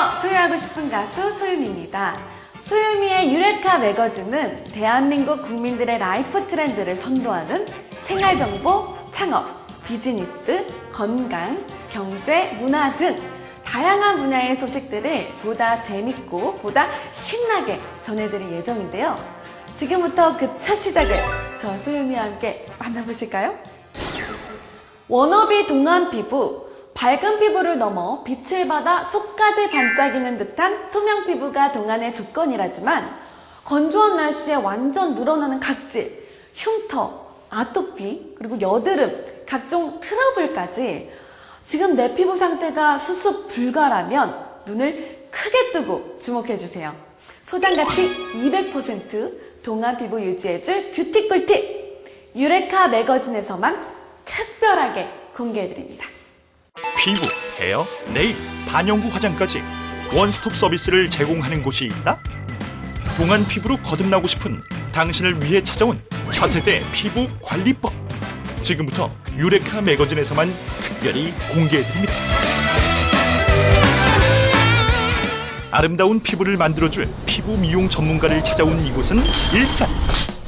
안녕하세요. 소유하고 싶은 가수 소유미입니다. 소유미의 유레카 매거진은 대한민국 국민들의 라이프 트렌드를 선도하는 생활정보, 창업, 비즈니스, 건강, 경제, 문화 등 다양한 분야의 소식들을 보다 재밌고 보다 신나게 전해드릴 예정인데요. 지금부터 그 첫 시작을 저 소유미와 함께 만나보실까요? 워너비 동안 피부, 밝은 피부를 넘어 빛을 받아 속까지 반짝이는 듯한 투명 피부가 동안의 조건이라지만 건조한 날씨에 완전 늘어나는 각질, 흉터, 아토피, 그리고 여드름, 각종 트러블까지 지금 내 피부 상태가 수습 불가라면 눈을 크게 뜨고 주목해주세요. 소장가치 200% 동안 피부 유지해줄 뷰티 꿀팁! 유레카 매거진에서만 특별하게 공개해드립니다. 피부, 헤어, 네일, 반영구 화장까지 원스톱 서비스를 제공하는 곳이 있다? 동안 피부로 거듭나고 싶은 당신을 위해 찾아온 차세대 피부 관리법. 지금부터 유레카 매거진에서만 특별히 공개해드립니다. 아름다운 피부를 만들어줄 피부 미용 전문가를 찾아온 이곳은 일산.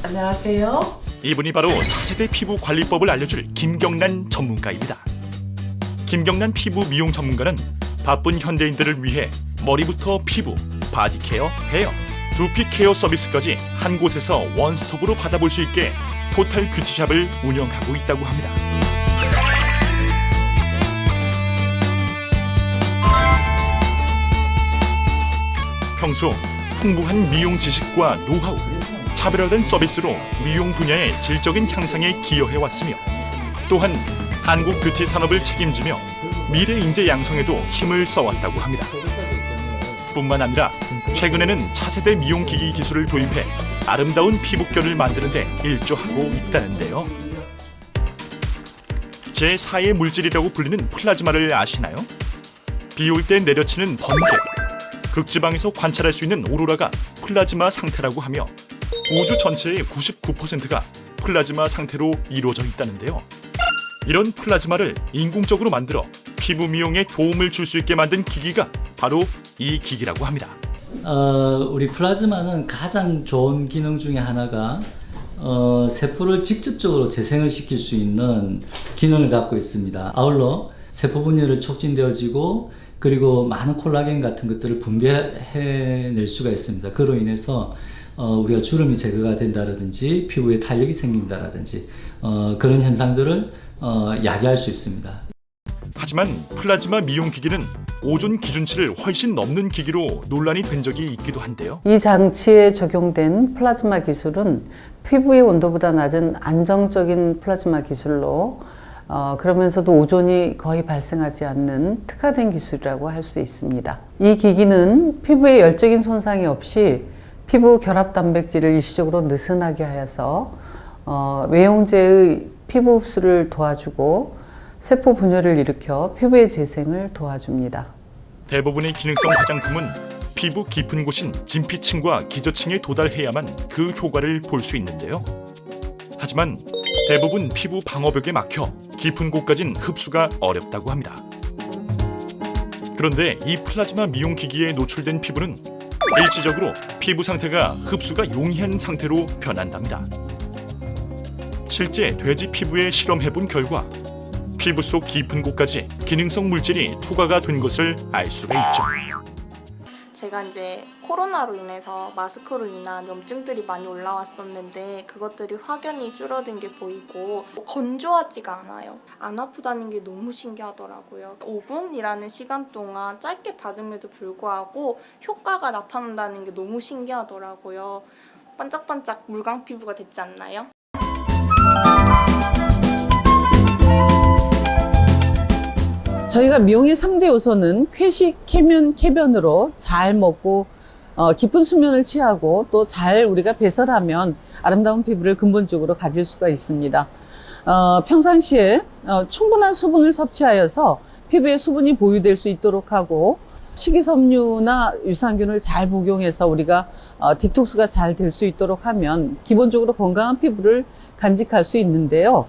안녕하세요. 이분이 바로 차세대 피부 관리법을 알려줄 김경란 전문가입니다. 김경란 피부 미용 전문가는 바쁜 현대인들을 위해 머리부터 피부, 바디 케어, 헤어, 두피 케어 서비스까지 한 곳에서 원스톱으로 받아볼 수 있게 토탈 뷰티샵을 운영하고 있다고 합니다. 평소 풍부한 미용 지식과 노하우, 차별화된 서비스로 미용 분야의 질적인 향상에 기여해왔으며 또한 한국 뷰티 산업을 책임지며 미래 인재 양성에도 힘을 써왔다고 합니다. 뿐만 아니라 최근에는 차세대 미용기기 기술을 도입해 아름다운 피부결을 만드는 데 일조하고 있다는데요. 제4의 물질이라고 불리는 플라즈마를 아시나요? 비 올 때 내려치는 번개, 극지방에서 관찰할 수 있는 오로라가 플라즈마 상태라고 하며 우주 전체의 99%가 플라즈마 상태로 이루어져 있다는데요. 이런 플라즈마를 인공적으로 만들어 피부 미용에 도움을 줄 수 있게 만든 기기가 바로 이 기기라고 합니다. 우리 플라즈마는 가장 좋은 기능 중에 하나가 세포를 직접적으로 재생을 시킬 수 있는 기능을 갖고 있습니다. 아울러 세포 분열이 촉진되어지고 그리고 많은 콜라겐 같은 것들을 분비해낼 수가 있습니다. 그로 인해서 우리가 주름이 제거가 된다든지 피부에 탄력이 생긴다든지 그런 현상들을 야기할 수 있습니다. 하지만 플라즈마 미용기기는 오존 기준치를 훨씬 넘는 기기로 논란이 된 적이 있기도 한데요. 이 장치에 적용된 플라즈마 기술은 피부의 온도보다 낮은 안정적인 플라즈마 기술로 그러면서도 오존이 거의 발생하지 않는 특화된 기술이라고 할 수 있습니다. 이 기기는 피부에 열적인 손상이 없이 피부 결합 단백질을 일시적으로 느슨하게 하여서 외용제의 피부 흡수를 도와주고 세포 분열을 일으켜 피부의 재생을 도와줍니다. 대부분의 기능성 화장품은 피부 깊은 곳인 진피층과 기저층에 도달해야만 그 효과를 볼 수 있는데요. 하지만 대부분 피부 방어벽에 막혀 깊은 곳까진 흡수가 어렵다고 합니다. 그런데 이 플라즈마 미용기기에 노출된 피부는 일시적으로 피부 상태가 흡수가 용이한 상태로 변한답니다. 실제 돼지 피부에 실험해본 결과 피부 속 깊은 곳까지 기능성 물질이 투과가 된 것을 알 수가 있죠. 제가 이제 코로나로 인해서 마스크로 인한 염증들이 많이 올라왔었는데 그것들이 확연히 줄어든 게 보이고 건조하지가 않아요. 안 아프다는 게 너무 신기하더라고요. 5분이라는 시간 동안 짧게 받음에도 불구하고 효과가 나타난다는 게 너무 신기하더라고요. 반짝반짝 물광 피부가 됐지 않나요? 저희가 미용의 3대 요소는 회식, 쾌면, 쾌변으로 잘 먹고 깊은 수면을 취하고 또 잘 우리가 배설하면 아름다운 피부를 근본적으로 가질 수가 있습니다. 평상시에 충분한 수분을 섭취하여서 피부에 수분이 보유될 수 있도록 하고 식이섬유나 유산균을 잘 복용해서 우리가 디톡스가 잘 될 수 있도록 하면 기본적으로 건강한 피부를 간직할 수 있는데요.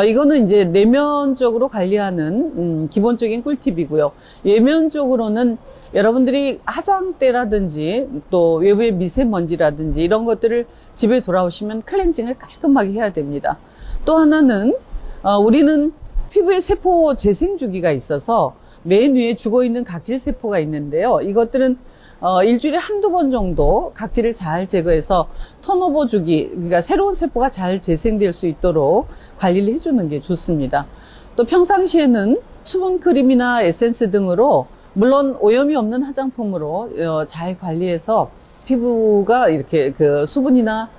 이거는 이제 내면적으로 관리하는 기본적인 꿀팁이고요. 외면적으로는 여러분들이 화장대라든지 또 외부의 미세먼지라든지 이런 것들을 집에 돌아오시면 클렌징을 깔끔하게 해야 됩니다. 또 하나는 우리는 피부에 세포 재생 주기가 있어서 맨 위에 죽어있는 각질 세포가 있는데요. 이것들은 일주일에 한두 번 정도 각질을 잘 제거해서 턴오버 주기, 그러니까 새로운 세포가 잘 재생될 수 있도록 관리를 해주는 게 좋습니다. 또 평상시에는 수분 크림이나 에센스 등으로 물론 오염이 없는 화장품으로 잘 관리해서 피부가 이렇게 그 수분이나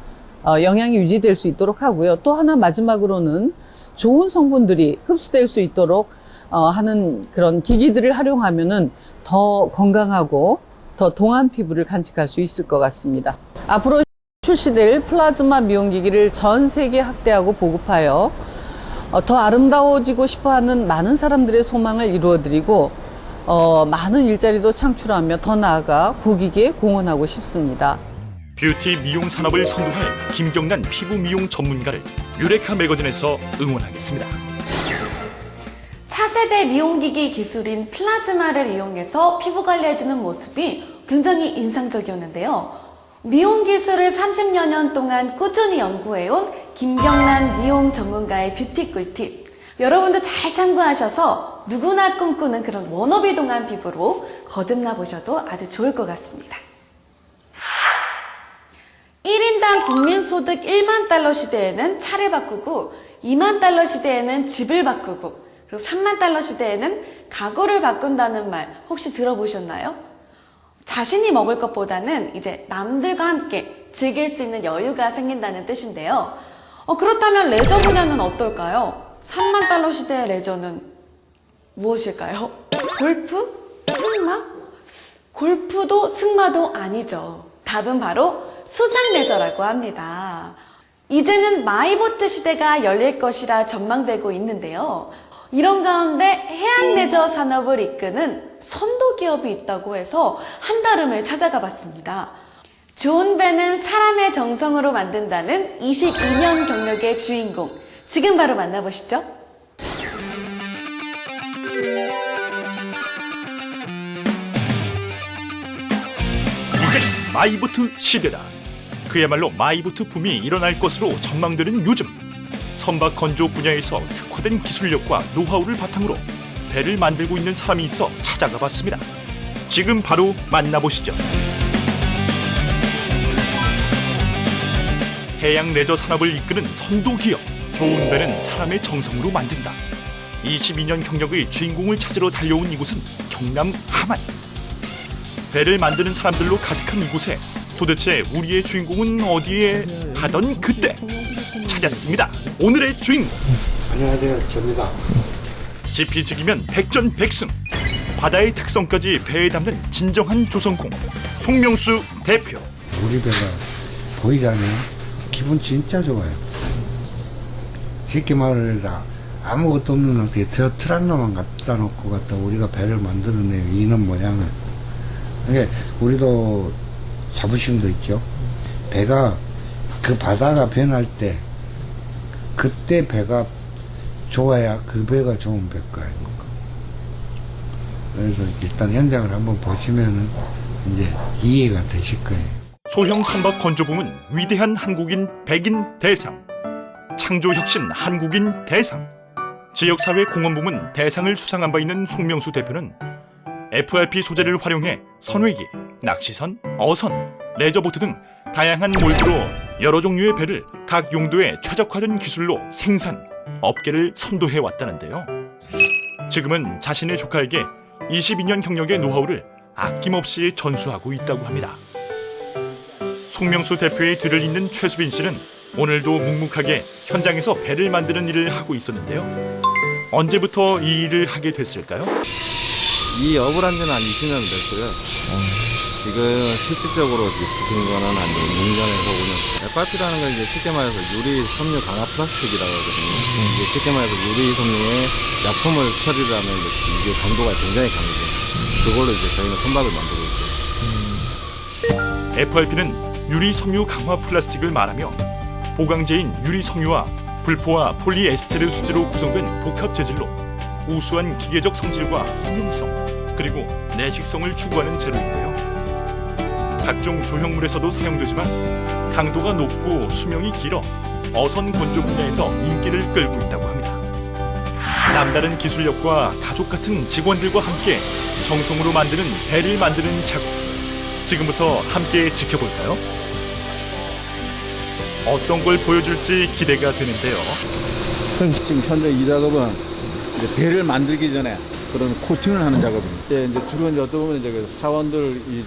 영양이 유지될 수 있도록 하고요. 또 하나 마지막으로는 좋은 성분들이 흡수될 수 있도록 하는 그런 기기들을 활용하면은 더 건강하고 더 동안 피부를 간직할 수 있을 것 같습니다. 앞으로 출시될 플라즈마 미용기기를 전 세계 확대하고 보급하여 더 아름다워지고 싶어하는 많은 사람들의 소망을 이루어드리고 많은 일자리도 창출하며 더 나아가 국익에 공헌하고 싶습니다. 뷰티 미용 산업을 선도할 김경란 피부 미용 전문가를 유레카 매거진에서 응원하겠습니다. 차세대 미용기기 기술인 플라즈마를 이용해서 피부 관리해주는 모습이 굉장히 인상적이었는데요. 미용 기술을 30여 년 동안 꾸준히 연구해온 김경란 미용 전문가의 뷰티 꿀팁. 여러분도 잘 참고하셔서 누구나 꿈꾸는 그런 워너비 동안 피부로 거듭나 보셔도 아주 좋을 것 같습니다. 1인당 국민소득 1만 달러 시대에는 차를 바꾸고 2만 달러 시대에는 집을 바꾸고 그리고 3만 달러 시대에는 가구를 바꾼다는 말 혹시 들어보셨나요? 자신이 먹을 것보다는 이제 남들과 함께 즐길 수 있는 여유가 생긴다는 뜻인데요. 그렇다면 레저 분야는 어떨까요? 3만 달러 시대의 레저는 무엇일까요? 골프? 승마? 골프도 승마도 아니죠. 답은 바로 수상 레저라고 합니다. 이제는 마이보트 시대가 열릴 것이라 전망되고 있는데요. 이런 가운데 해양 레저 산업을 이끄는 선도 기업이 있다고 해서 한달음을 찾아가 봤습니다. 좋은 배는 사람의 정성으로 만든다는 22년 경력의 주인공, 지금 바로 만나보시죠. 이제 마이보트 시대다. 그야말로 마이보트 붐이 일어날 것으로 전망되는 요즘, 선박 건조 분야에서 특화된 기술력과 노하우를 바탕으로 배를 만들고 있는 사람이 있어 찾아가 봤습니다. 지금 바로 만나보시죠. 해양 레저 산업을 이끄는 선도 기업. 좋은 배는 사람의 정성으로 만든다. 22년 경력의 주인공을 찾으러 달려온 이곳은 경남 함안. 배를 만드는 사람들로 가득한 이곳에 도대체 우리의 주인공은 어디에 하던 그때 찾았습니다. 오늘의 주인공. 안녕하세요, 접니다. 지피지기면 백전백승. 바다의 특성까지 배에 담는 진정한 조선공 송명수 대표. 우리 배가 보이잖아요. 기분 진짜 좋아요. 쉽게 말해서 아무것도 없는 상태에 저 트란노만 갖다 놓고 갖다 우리가 배를 만들어내요. 이는 모양을. 이게 우리도 자부심도 있죠. 배가 그 바다가 변할 때 그때 배가 좋아야 그 배가 좋은 배가 아닙니까. 그래서 일단 현장을 한번 보시면은 이제 이해가 되실 거예요. 소형 선박 건조붐은 위대한 한국인 백인 대상, 창조혁신 한국인 대상, 지역사회 공헌붐은 대상을 수상한 바 있는 송명수 대표는 FRP 소재를 활용해 선회기, 낚시선, 어선, 레저보트 등 다양한 몰드로 여러 종류의 배를 각 용도에 최적화된 기술로 생산, 업계를 선도해 왔다는데요. 지금은 자신의 조카에게 22년 경력의 노하우를 아낌없이 전수하고 있다고 합니다. 송명수 대표의 뒤를 잇는 최수빈 씨는 오늘도 묵묵하게 현장에서 배를 만드는 일을 하고 있었는데요. 언제부터 이 일을 하게 됐을까요? 이 업을 한 지는 한 20년 됐고요. 지금 실질적으로 붙은 거는 한 6년에서 5년. FRP라는 건 이제 쉽게 말해서 유리 섬유 강화 플라스틱이라고 하거든요. 이게 쉽게 말해서 유리 섬유에 약품을 처리를 하면 이게 강도가 굉장히 강해요. 그걸로 이제 저희는 선박을 만들고 있어요. FRP는 유리 섬유 강화 플라스틱을 말하며 보강제인 유리 섬유와 불포화 폴리에스테르 수지로 구성된 복합 재질로 우수한 기계적 성질과 성용성, 그리고 내식성을 추구하는 재료인데요. 각종 조형물에서도 사용되지만 강도가 높고 수명이 길어 어선 건조 분야에서 인기를 끌고 있다고 합니다. 남다른 기술력과 가족 같은 직원들과 함께 정성으로 만드는 배를 만드는 작업. 지금부터 함께 지켜볼까요? 어떤 걸 보여줄지 기대가 되는데요. 지금 현재 이 작업은 이제 배를 만들기 전에 그런 코팅을 하는 작업입니다. 이제 주로 이제 어떻게 보면 이제 그 사원들이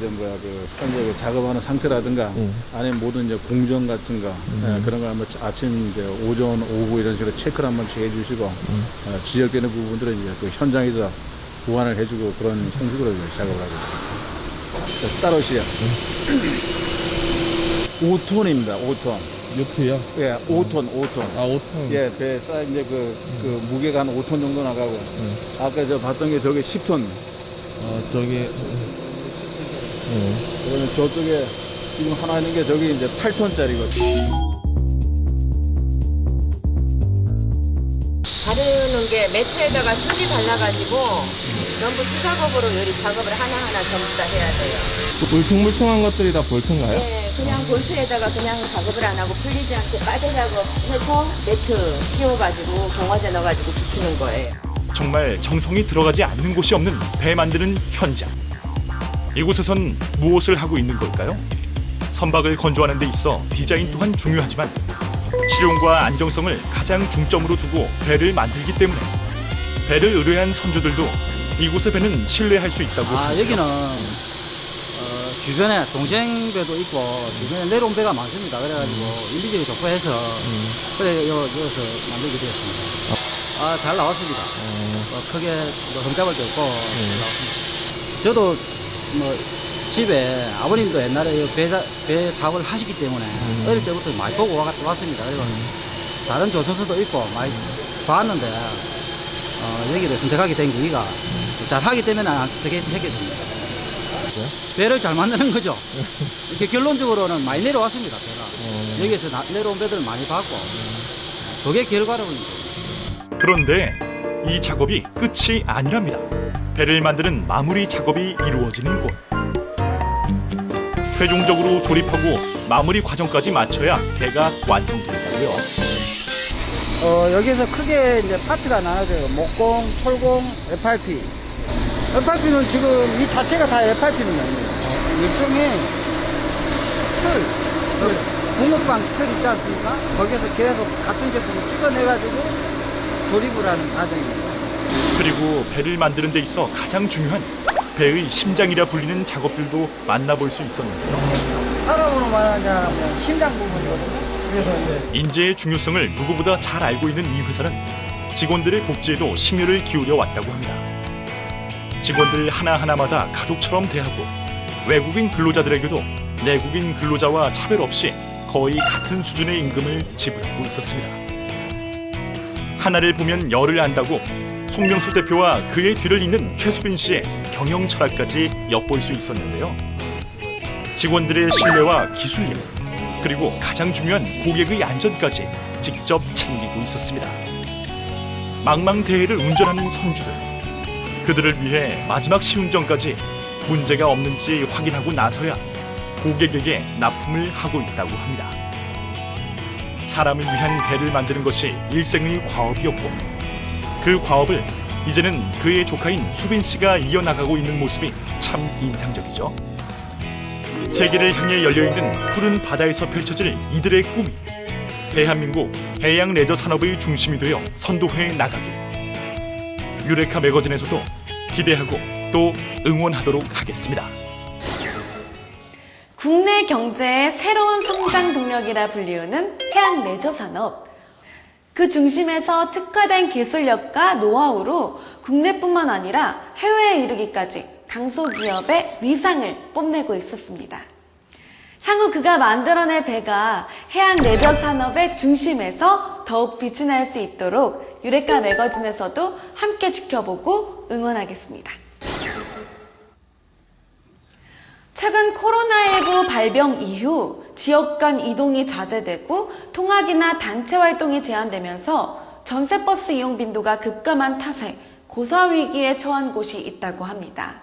현재 그 작업하는 상태라든가 아니면 모든 이제 공정 같은 거 그런 거 한번 아침 이제 오전 오후 이런 식으로 체크를 한번 해주시고 지적되는 부분들은 이제 그 현장에서 보완을 해주고 그런 형식으로 이제 작업을 하고 있습니다. 따라오시죠. 5톤입니다. 5톤. 몇 회요? 예, 5톤. 아, 5톤. 예, 배 사이즈 이제 그 무게가 한 5톤 정도 나가고. 아까 저 봤던 게 저게 10톤. 저기. 그러면 저쪽에 지금 하나 있는 게 저기 이제 8톤짜리거든요. 바르는 게 매트에다가 수지 발라가지고 전부 수작업으로 요리 작업을 하나하나 전부 다 해야 돼요. 물퉁물퉁한 것들이 다 볼트인가요? 네, 그냥 볼트에다가 그냥 작업을 안 하고 풀리지 않게 빠져 작업해서 매트 씌워가지고 경화제 넣어가지고 붙이는 거예요. 정말 정성이 들어가지 않는 곳이 없는 배 만드는 현장. 이곳에선 무엇을 하고 있는 걸까요? 선박을 건조하는 데 있어 디자인 또한 중요하지만 실용과 안정성을 가장 중점으로 두고 배를 만들기 때문에 배를 의뢰한 선주들도 이곳의 배는 신뢰할 수 있다고 합니다. 여기는 주변에 동생배도 있고 주변에 내려온 배가 많습니다. 그래가지고 인비적이 좋고 해서 그래 여기서 만들게 되었습니다. 잘 나왔습니다. 크게 흠잡을 데 없고 잘 나왔습니다. 저도 집에 아버님도 옛날에 배 사업을 하시기 때문에 어릴 때부터 많이 보고 왔습니다. 그리고 다른 조선소도 있고 많이 봤는데 여기를 선택하게 된 계기가 잘 하기 때문에 안 선택했겠습니다. 배를 잘 만드는 거죠. 이렇게 결론적으로는 많이 내려왔습니다. 배가 여기서 내려온 배들을 많이 봤고 그게 결과로는. 그런데 이 작업이 끝이 아니랍니다. 배를 만드는 마무리 작업이 이루어지는 곳. 최종적으로 조립하고 마무리 과정까지 마쳐야 배가 완성된다고요. 여기서 크게 이제 파트가 나눠져요. 목공, 철공, FRP. FRP는 지금 이 자체가 다 FRP입니다. 일종의 틀, 붕어빵 틀 있지 않습니까? 거기에서 계속 같은 제품을 찍어내가지고 조립을 하는 과정입니다. 그리고 배를 만드는 데 있어 가장 중요한 배의 심장이라 불리는 작업들도 만나볼 수 있었는데요. 사람으로 말하자면 심장 부분이거든요. 그래서 이제 인재의 중요성을 누구보다 잘 알고 있는 이 회사는 직원들의 복지에도 심혈을 기울여 왔다고 합니다. 직원들 하나하나마다 가족처럼 대하고 외국인 근로자들에게도 내국인 근로자와 차별 없이 거의 같은 수준의 임금을 지불하고 있었습니다. 하나를 보면 열을 안다고 송명수 대표와 그의 뒤를 잇는 최수빈 씨의 경영 철학까지 엿볼 수 있었는데요. 직원들의 신뢰와 기술력, 그리고 가장 중요한 고객의 안전까지 직접 챙기고 있었습니다. 망망대해를 운전하는 선주들, 그들을 위해 마지막 시운전까지 문제가 없는지 확인하고 나서야 고객에게 납품을 하고 있다고 합니다. 사람을 위한 배를 만드는 것이 일생의 과업이었고 그 과업을 이제는 그의 조카인 수빈 씨가 이어나가고 있는 모습이 참 인상적이죠. 세계를 향해 열려있는 푸른 바다에서 펼쳐질 이들의 꿈이 대한민국 해양 레저 산업의 중심이 되어 선도해 나가길 유레카 매거진에서도 기대하고 또 응원하도록 하겠습니다. 국내 경제의 새로운 성장 동력이라 불리우는 해양 레저 산업. 그 중심에서 특화된 기술력과 노하우로 국내뿐만 아니라 해외에 이르기까지 강소기업의 위상을 뽐내고 있었습니다. 향후 그가 만들어낼 배가 해양 레저 산업의 중심에서 더욱 빛이 날 수 있도록 유레카 매거진에서도 함께 지켜보고 응원하겠습니다. 최근 코로나19 발병 이후 지역 간 이동이 자제되고 통학이나 단체 활동이 제한되면서 전세버스 이용 빈도가 급감한 탓에 고사 위기에 처한 곳이 있다고 합니다.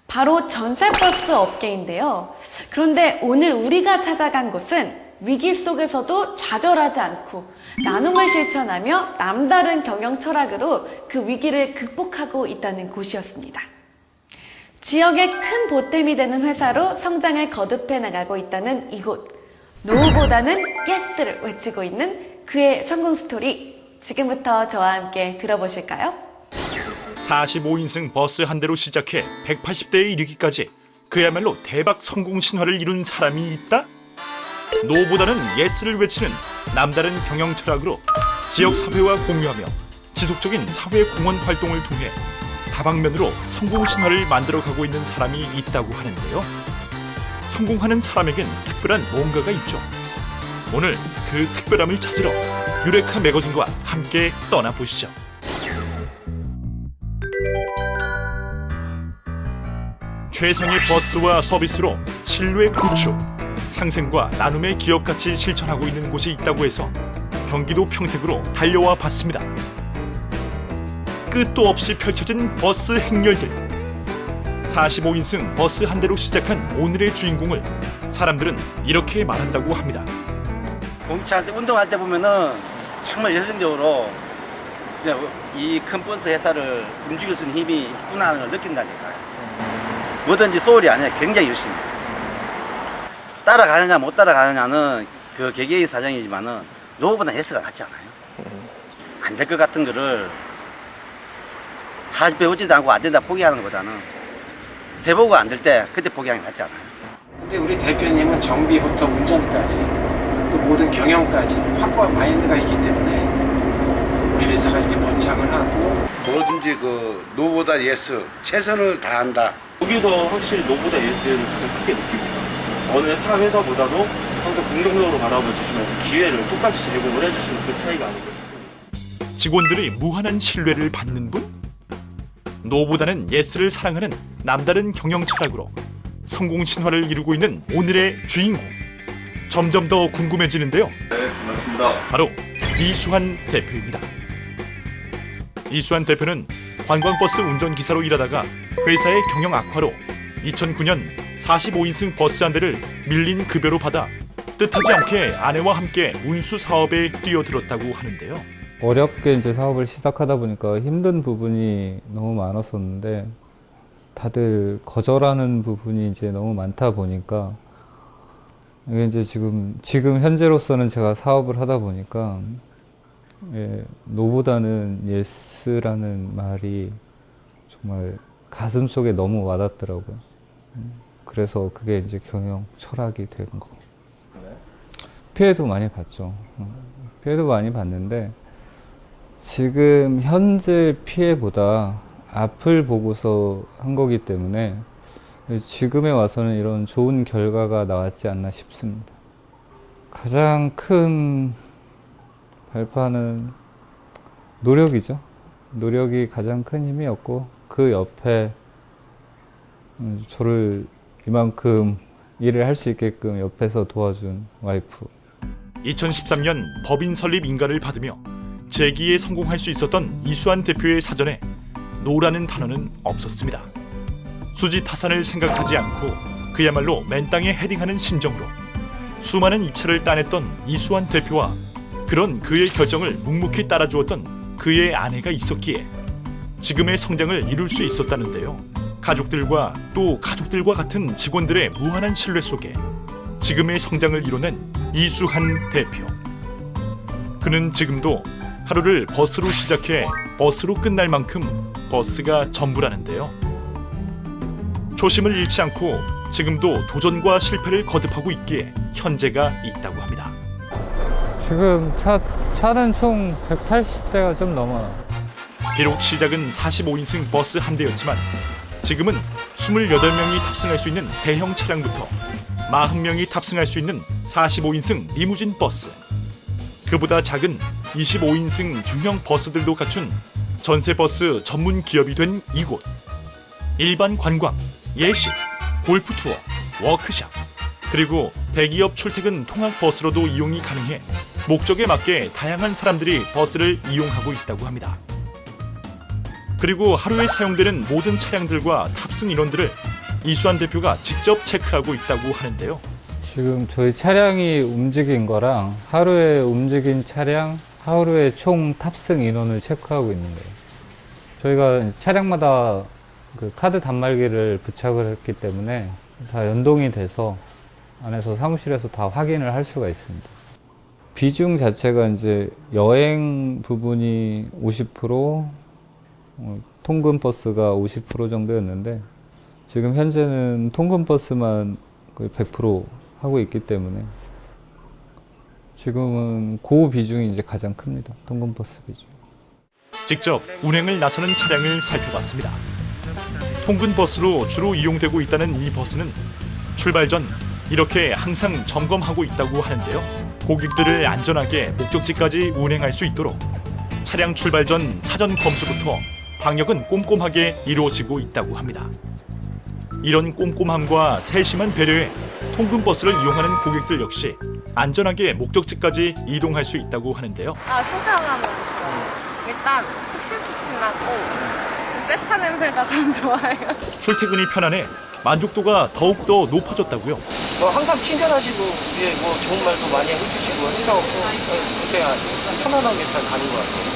바로 전세버스 업계인데요. 그런데 오늘 우리가 찾아간 곳은 위기 속에서도 좌절하지 않고 나눔을 실천하며 남다른 경영 철학으로 그 위기를 극복하고 있다는 곳이었습니다. 지역의 큰 보탬이 되는 회사로 성장을 거듭해 나가고 있다는 이곳. 노보다는 예스를 외치고 있는 그의 성공 스토리. 지금부터 저와 함께 들어보실까요? 45인승 버스 한 대로 시작해 180대에 이르기까지 그야말로 대박 성공 신화를 이룬 사람이 있다? 노보다는 예스를 외치는 남다른 경영 철학으로 지역 사회와 공유하며 지속적인 사회 공헌 활동을 통해 다방면으로 성공 신화를 만들어가고 있는 사람이 있다고 하는데요. 성공하는 사람에겐 특별한 뭔가가 있죠. 오늘 그 특별함을 찾으러 유레카 매거진과 함께 떠나보시죠. 최상의 버스와 서비스로 신뢰 구축, 상생과 나눔의 기업가치 실천하고 있는 곳이 있다고 해서 경기도 평택으로 달려와 봤습니다. 끝도 없이 펼쳐진 버스 행렬들. 45인승 버스 한 대로 시작한 오늘의 주인공을 사람들은 이렇게 말한다고 합니다. 공차할 때 운동할 때 보면은 정말 열성적으로 이 큰 버스 회사를 움직일 수 있는 힘이 있구나 하는 걸 느낀다니까요. 뭐든지 소홀이 아니라 굉장히 열심히 해요. 따라가느냐 못 따라가느냐는 그 개개인 사정이지만은 노보다 예스가 낫지 않아요. 안 될 것 같은 거를 배우지도 않고 안 된다 포기하는 것보다는 해보고 안 될 때 그때 포기하는 게 낫지 않아요. 근데 우리 대표님은 정비부터 운전까지 또 모든 경영까지 확고한 마인드가 있기 때문에 우리 회사가 이렇게 번창을 하고 뭐든지 그 노보다 예스 최선을 다한다. 여기서 확실히 노보다 예스를 가장 크게 느낍니다. 어느 타 회사보다도 항상 긍정적으로 바라봐 주시면서 기회를 똑같이 제공을 해주시는 그 차이가 아닐까 싶습니다. 직원들이 무한한 신뢰를 받는 분? 노보다는 예스를 사랑하는 남다른 경영 철학으로 성공 신화를 이루고 있는 오늘의 주인공. 점점 더 궁금해지는데요. 네, 고맙습니다. 바로 이수환 대표입니다. 이수환 대표는 관광버스 운전기사로 일하다가 회사의 경영 악화로 2009년 45인승 버스 한 대를 밀린 급여로 받아 뜻하지 않게 아내와 함께 운수 사업에 뛰어들었다고 하는데요. 어렵게 이제 사업을 시작하다 보니까 힘든 부분이 너무 많았었는데 다들 거절하는 부분이 이제 너무 많다 보니까 이게 이제 지금 현재로서는 제가 사업을 하다 보니까 노보다는 예스라는 말이 정말 가슴 속에 너무 와닿더라고요. 그래서 그게 이제 경영 철학이 된 거. 피해도 많이 봤죠. 피해도 많이 봤는데 지금 현재 피해보다 앞을 보고서 한 거기 때문에 지금에 와서는 이런 좋은 결과가 나왔지 않나 싶습니다. 가장 큰 발판은 노력이죠. 노력이 가장 큰 힘이었고 그 옆에 저를 이만큼 일을 할 수 있게끔 옆에서 도와준 와이프. 2013년 법인 설립 인가를 받으며 재기에 성공할 수 있었던 이수환 대표의 사전에 노라는 단어는 없었습니다. 수지타산을 생각하지 않고 그야말로 맨 땅에 헤딩하는 심정으로 수많은 입찰을 따냈던 이수환 대표와 그런 그의 결정을 묵묵히 따라주었던 그의 아내가 있었기에 지금의 성장을 이룰 수 있었다는데요. 가족들과 또 가족들과 같은 직원들의 무한한 신뢰 속에 지금의 성장을 이뤄낸 이수환 대표. 그는 지금도 하루를 버스로 시작해 버스로 끝날 만큼 버스가 전부라는데요. 초심을 잃지 않고 지금도 도전과 실패를 거듭하고 있기에 현재가 있다고 합니다. 지금 차는 총 180대가 좀 넘어요. 비록 시작은 45인승 버스 한 대였지만 지금은 28명이 탑승할 수 있는 대형 차량부터 40명이 탑승할 수 있는 45인승 리무진 버스, 그보다 작은 25인승 중형 버스들도 갖춘 전세버스 전문 기업이 된 이곳. 일반 관광, 예식, 골프 투어, 워크샵, 그리고 대기업 출퇴근 통학 버스로도 이용이 가능해 목적에 맞게 다양한 사람들이 버스를 이용하고 있다고 합니다. 그리고 하루에 사용되는 모든 차량들과 탑승 인원들을 이수환 대표가 직접 체크하고 있다고 하는데요. 지금 저희 차량이 움직인 거랑 하루에 움직인 차량, 하루에 총 탑승 인원을 체크하고 있는 거예요. 저희가 차량마다 그 카드 단말기를 부착을 했기 때문에 다 연동이 돼서 안에서 사무실에서 다 확인을 할 수가 있습니다. 비중 자체가 이제 여행 부분이 50%, 통근 버스가 50% 정도였는데 지금 현재는 통근 버스만 거의 100% 하고 있기 때문에 지금은 그 비중이 이제 가장 큽니다. 통근 버스 비중. 직접 운행을 나서는 차량을 살펴봤습니다. 통근 버스로 주로 이용되고 있다는 이 버스는 출발 전 이렇게 항상 점검하고 있다고 하는데요. 고객들을 안전하게 목적지까지 운행할 수 있도록 차량 출발 전 사전 검수부터 방역은 꼼꼼하게 이루어지고 있다고 합니다. 이런 꼼꼼함과 세심한 배려에 통근 버스를 이용하는 고객들 역시 안전하게 목적지까지 이동할 수 있다고 하는데요. 수정하면 좋아요. 일단 푹신푹신하고 새 차 냄새가 참 좋아요. 출퇴근이 편안해 만족도가 더욱더 높아졌다고요. 항상 친절하시고 좋은 말도 많이 해주시고 해서 굉장히 편안하게 잘 가는 것 같아요.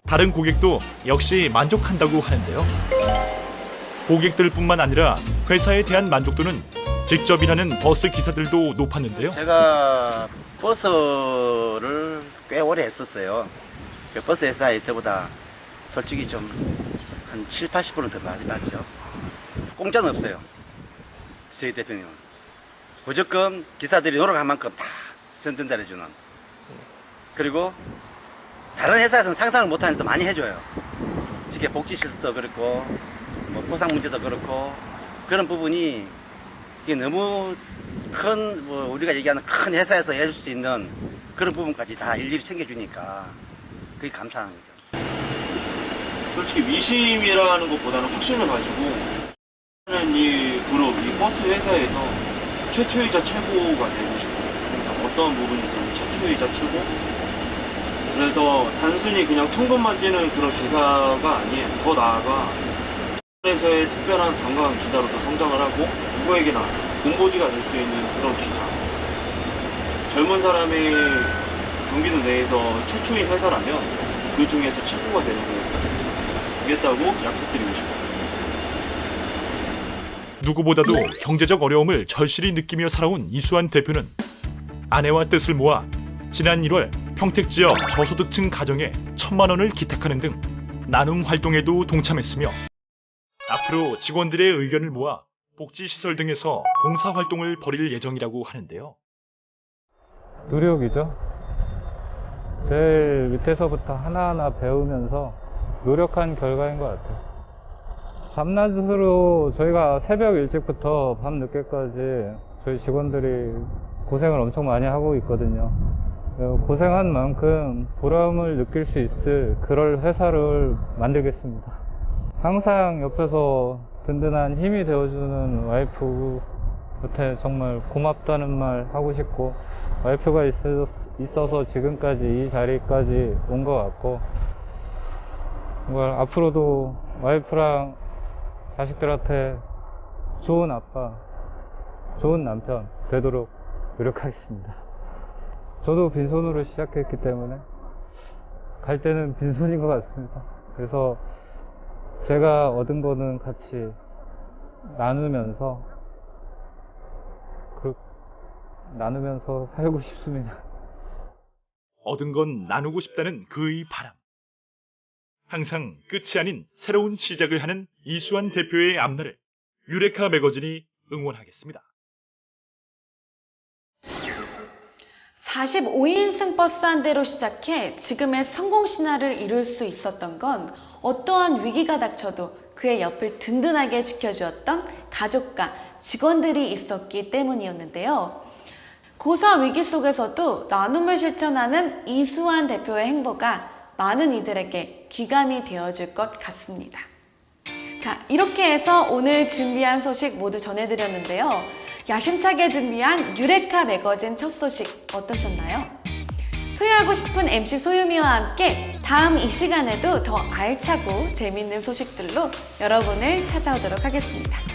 다른 고객도 역시 만족한다고 하는데요. 고객들뿐만 아니라 회사에 대한 만족도는 직접 일하는 버스 기사들도 높았는데요. 제가 버스를 꽤 오래 했었어요. 버스 회사에 때보다 솔직히 좀 한 7, 80%는 더 많이 받죠. 공짜는 없어요. 저희 대표님은. 무조건 기사들이 노력한 만큼 다 전달해주는. 그리고 다른 회사에서는 상상을 못하는 일 많이 해줘요. 특히 복지 시설도 그렇고 보상 문제도 그렇고 그런 부분이 이게 너무 큰 우리가 얘기하는 큰 회사에서 해줄 수 있는 그런 부분까지 다 일일이 챙겨주니까 그게 감사한 거죠. 솔직히 위심이라는 것보다는 확신을 가지고 이 그룹, 이 버스 회사에서 최초이자 최고가 되고 싶어요. 항상 어떤 부분에서는 최초이자 최고. 그래서 단순히 그냥 통근만 뛰는 그런 기사가 아니에요. 더 나아가 에서의 특별한 관광 기사로도 성장을 하고 누구에게나 본보지가 될 수 있는 그런 기사. 젊은 사람의 경기도 내에서 최초인 회사라면 그 중에서 최고가 되겠다고 약속드리고 싶어요. 누구보다도 경제적 어려움을 절실히 느끼며 살아온 이수환 대표는 아내와 뜻을 모아 지난 1월 평택 지역 저소득층 가정에 1,000만 원을 기탁하는 등 나눔 활동에도 동참했으며 앞으로 직원들의 의견을 모아 복지시설 등에서 봉사활동을 벌일 예정이라고 하는데요. 노력이죠. 제일 밑에서부터 하나하나 배우면서 노력한 결과인 것 같아요. 밤낮으로 저희가 새벽 일찍부터 밤 늦게까지 저희 직원들이 고생을 엄청 많이 하고 있거든요. 고생한 만큼 보람을 느낄 수 있을 그럴 회사를 만들겠습니다. 항상 옆에서 든든한 힘이 되어주는 와이프한테 정말 고맙다는 말 하고 싶고, 와이프가 있어서 지금까지 이 자리까지 온 것 같고, 정말 앞으로도 와이프랑 자식들한테 좋은 아빠, 좋은 남편 되도록 노력하겠습니다. 저도 빈손으로 시작했기 때문에 갈 때는 빈손인 것 같습니다. 그래서 제가 얻은 거는 같이 나누면서 살고 싶습니다. 얻은 건 나누고 싶다는 그의 바람. 항상 끝이 아닌 새로운 시작을 하는 이수환 대표의 앞날을 유레카 매거진이 응원하겠습니다. 45인승 버스 한 대로 시작해 지금의 성공 신화를 이룰 수 있었던 건 어떠한 위기가 닥쳐도 그의 옆을 든든하게 지켜주었던 가족과 직원들이 있었기 때문이었는데요. 고사 위기 속에서도 나눔을 실천하는 이수환 대표의 행보가 많은 이들에게 귀감이 되어줄 것 같습니다. 자, 이렇게 해서 오늘 준비한 소식 모두 전해드렸는데요. 야심차게 준비한 유레카 매거진 첫 소식 어떠셨나요? 소유하고 싶은 MC 소유미와 함께 다음 이 시간에도 더 알차고 재밌는 소식들로 여러분을 찾아오도록 하겠습니다.